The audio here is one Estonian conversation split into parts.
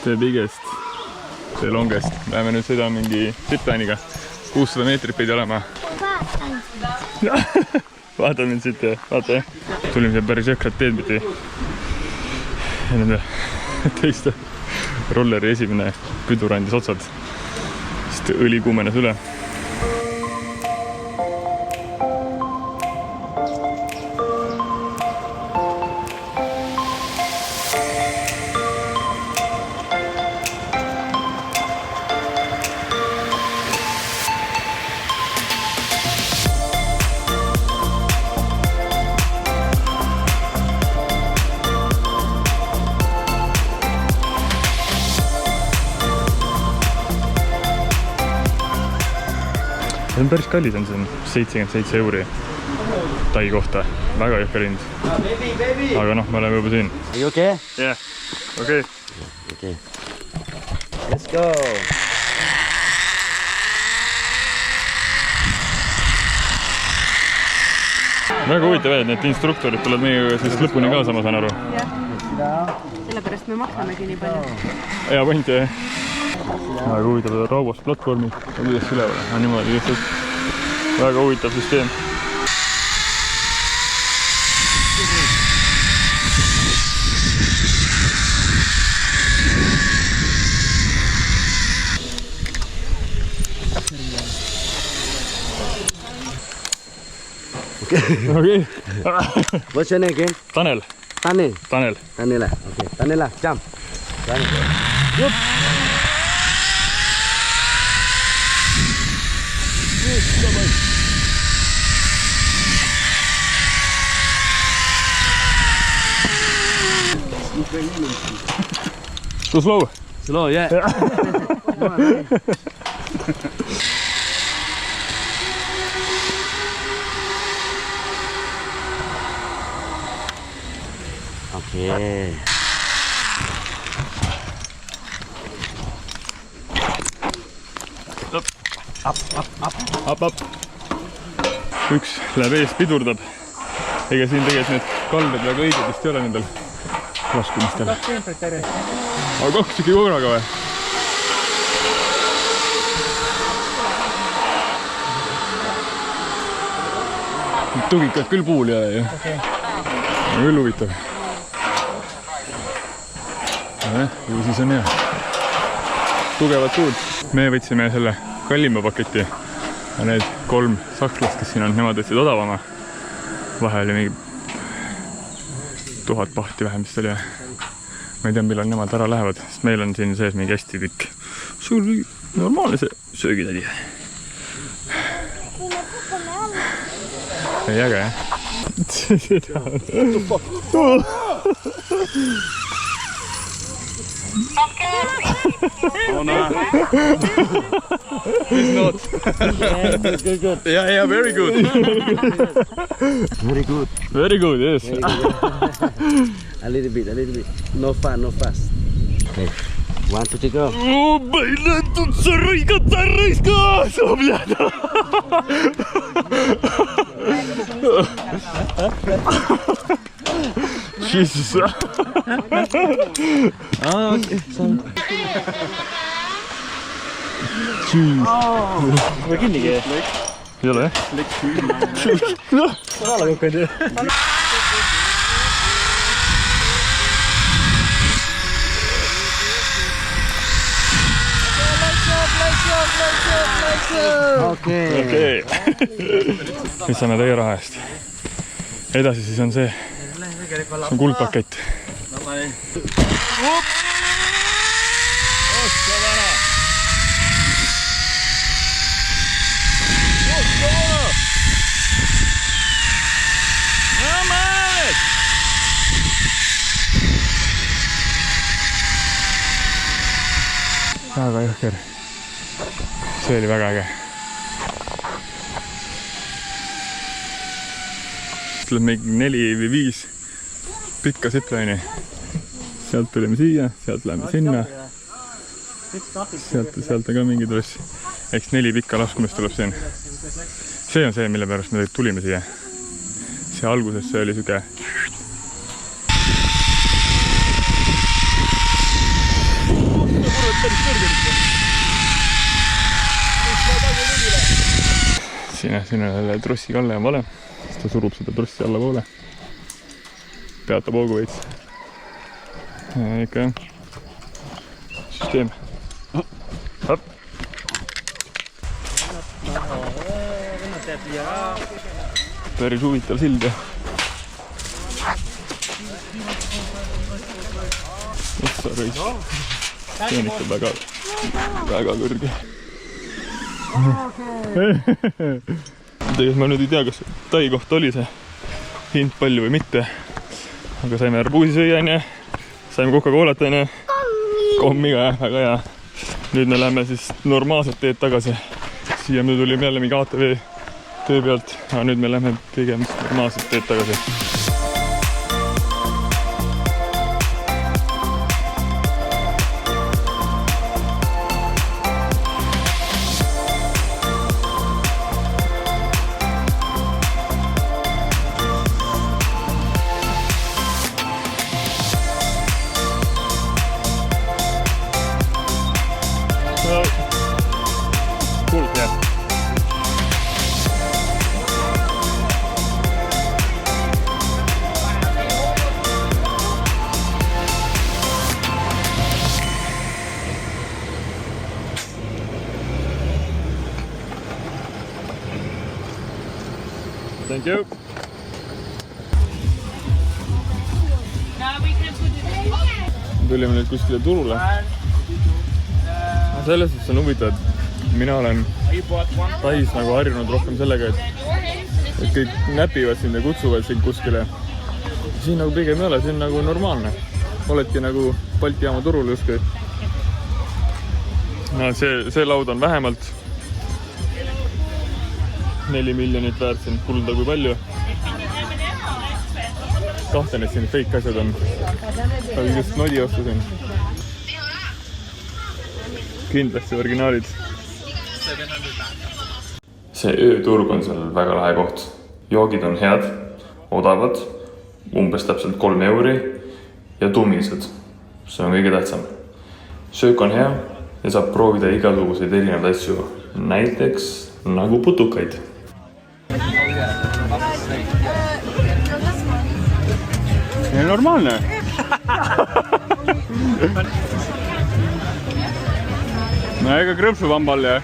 The biggest, the longest. Läheme nüüd sõidame mingi zipline'iga. 600 meetrit pidi olema. Vaata mind siit, vaata jah. Tulime siia päris jõhkrat teed pidi. Ja nende teiste rolleri esimene pidur andis otsad. Sest õli kuumenes üle. See on päris kallis, on see 77 euri Tai kohta. Väga jõhker hind. Aga noh, me oleme juba siin. Are you okay? Yeah, okei. Okay. Let's go! Väga huvitav, et need instruktorid tulevad meiega siis lõpuni kaasa, ma saan aru. Jah, sellepärast me maksamegi nii palju. Hea point, jah. Väga huvitav rauast platvormi. Kuidas üleval? Niimoodi lihtsalt. Väga huvitav süsteem. Okay. What's your name again? Tanel. Tanel. Tanel. Tanela. Okay. Tanela, jump. Yep. Too slow. Slow, yeah. Okay. Up. Üks läheb ees, pidurdab. Ega siin tegelikult need kalded väga õiged vist ei ole nendel laskumistel. Aga kaks tükki korraga või? Tugikad küll puul ei ole ju. Küll huvitav. Ju siis on hea. Tugevad puud. Me võtsime selle kallima paketi. Ja need 3 sakslast, kes siin on, nemad võtsid odavama. Vahe oli mingi 1000 pahti vähem, mis oli. Ma ei tea, millal nemad ära lähevad, sest meil on siin sees mingi hästi pikk. Sul oli normaalne see söögitädi. Ei äge, jah? Seda on. Oh no. It's not. Good. Yeah, very good. Very good. Very good, yes. Very good. A little bit. No fast. Okay. 1, 2, 3, go. Oh, блин, тут рыска! Блядь! Jesus. Okay. Sorry. Või kinnigi? Ei ole, jah? Ala kukkud, jah? Okay. Nüüd saame teie raha eest. Edasi siis on see on kuldpakett. Väga jõhker. See oli väga äge. Tuleb mingi 4 või 5 pikka zipline'i. Sealt tulime siia, sealt läheme sinna. Sealt on ka mingi truss. Eks 4 pikka laskumist tuleb siin. See on see, mille pärast me tulime siia. See alguses see oli süge. päris kõrgelt. Siin on jälle trossi kalle on vale, siis ta surub seda trossi allapoole. Peatab hoogu veits. Ikka jah. Süsteem. Hop. Päris huvitav sild ja. Otsa rõis. See on ikka väga kõrge. Tegelikult ma nüüd ei tea, kas Tai kohta oli see hind palju või mitte. Aga saime arbuusisõiani, saime Coca-Colat aine, kommiga jah, väga hea. Nüüd me läheme siis normaalset teed tagasi. Siia me tulime jälle mingi ATV tee pealt, aga nüüd me läheme pigem normaalset teed tagasi. Cool, yeah. Thank you. Tulime nüüd kuskile turule. Selles suhtes on huvitav, et mina olen Tais nagu harjunud rohkem sellega, et kõik näpivad sind ja kutsuvad sind kuskile. Siin nagu pigem ei ole, siin on nagu normaalne. Oledki nagu Balti jaama turul justkui. No, see laud on vähemalt 4 miljonit väärt siin, kulda kui palju. Kahtlen, et siin fake asjad on. Aga just nodi ostusin. Kindlasti originaalid. See ööturg on seal väga lahe koht. Joogid on head, odavad, umbes täpselt 3 euri ja tummised. See on kõige tähtsam. Söök on hea ja saab proovida igasuguseid erinevaid asju. Näiteks nagu putukaid. See on normaalne. No ega krõpsuvambal ja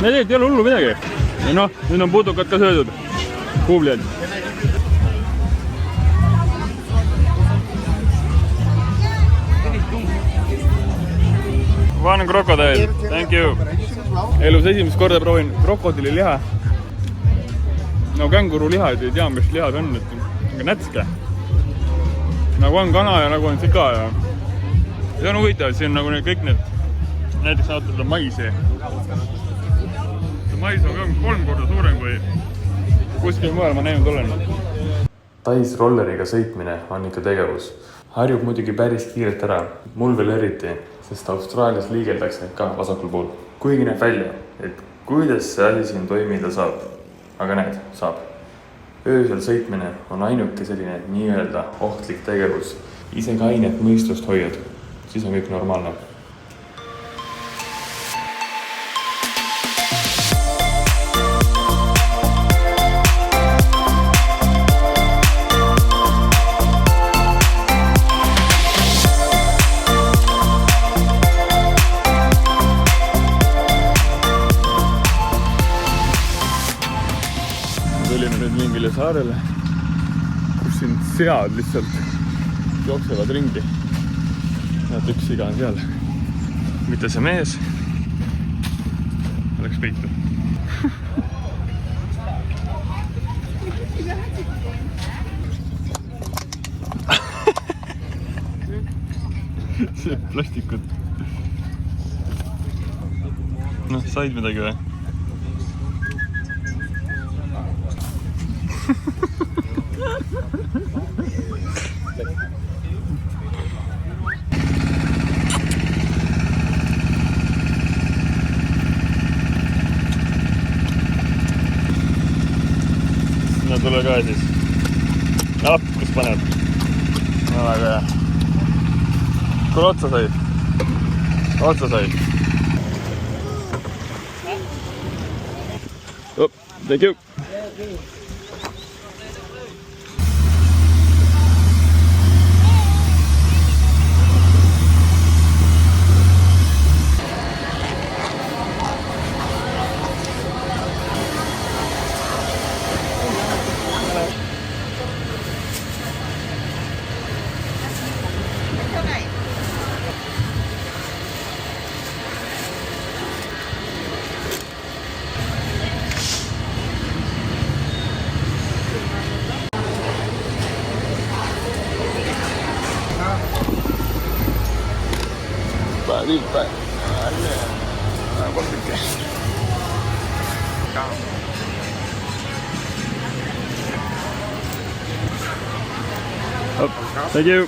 need ei ole hullu midagi. Ja noh, nüüd on putukad ka söödud. Kuublid. One crocodile. Thank you. Elus esimest korda proovin krokodilliliha. No känguru liha, ei tea, mis liha see on. Nätske. Nagu on kana ja nagu on sika ja see on huvitav, siin on nagu kõik need, näiteks näotada maisi. See mais on 3 korda suurem kui kuskil mujal ma näinud olen. Tais rolleriga sõitmine on ikka tegevus. Harjub muidugi päris kiirelt ära. Mul veel eriti, sest Austraalias liigeldakse ka vasakul pool. Kuigi näeb välja, et kuidas see asi siin toimida saab. Aga näed, saab. Öösel sõitmine on ainuke selline nii-öelda ohtlik tegevus. Isegi ainet mõistust hoiad. Siis on kõik normaalne. Tulime nüüd mingile saarele, kus siin sead lihtsalt jooksevad ringi. Näed, üks siga on seal. Mitte see mees. Läks peitu. See plastikut. Noh, said midagi või? No tule ka siis. Kus paned? No väga hea. Kuule otsa sai. otsa sai. Oh, thank you. Lipa. Thank you.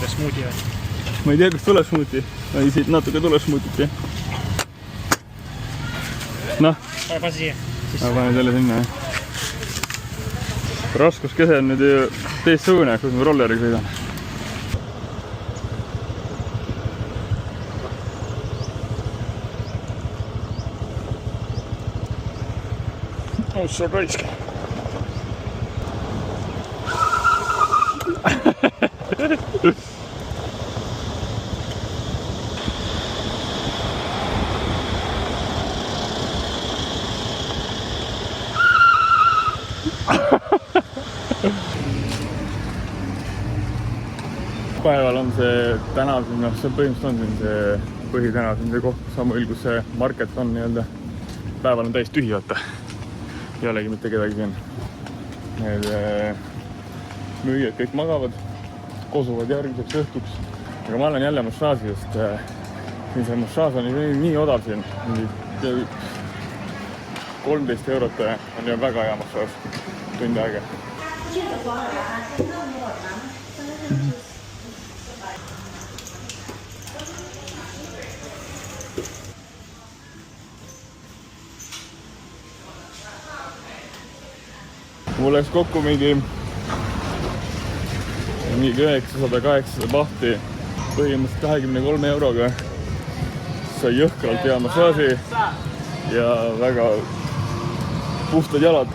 Kas smuuti või? Ma ei tea, kas tuleb smuuti. Ma ei siit natuke tuleb smuutit, jah. Noh. Pane siia. Ma panen selle sinna, jah. Raskuskese on nüüd ju teistsugune, kus ma rolleriga sõidan. See on raisk. Päeval on see tänav siin, noh see põhimõtteliselt on siin see põhitänav, siin see koht, samuil kus see market on nii-öelda. Päeval on täis tühi, vaata. Ei olegi mitte kedagi siin. Need müüjad kõik magavad, kosuvad järgmiseks õhtuks. Aga ma olen jälle massaaži, sest siin see massaaž on nii odav siin. 13 eurot on ju väga hea massaaž, tund aega. Mul läks kokku mingi 900-800 bahti põhimõtteliselt 23 euroga. Sai jõhkralt hea massaaži ja väga puhtad jalad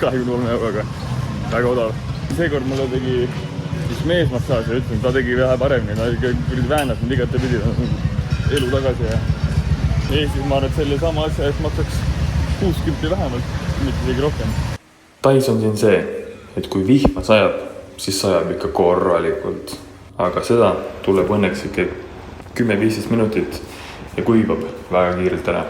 23 euroga. Väga odav. Seekord mulle tegi mees massaaži, ütlen, ta tegi vähe paremini. Ta väänas mind igate pidi elu tagasi. Ja Eestis ma arvan, et selle sama asja eest maksaks 60 vähemalt, mitte tegi rohkem. Tais on siin see, et kui vihma sajab, siis sajab ikka korralikult. Aga seda tuleb õnneks ikka 10-15 minutit ja kuivab väga kiirelt ära.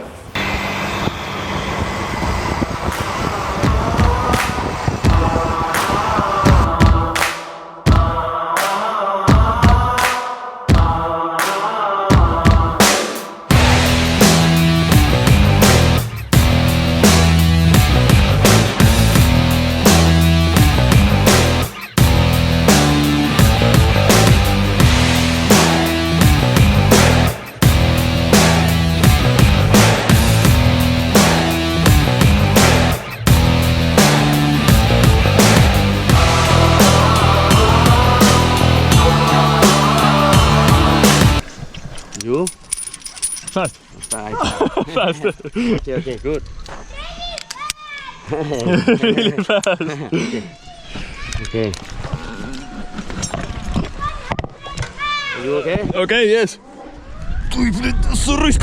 You? Fast. Fine. Fast. Okay, good. Really fast. Okay. Are you okay? Okay, yes. Sorry.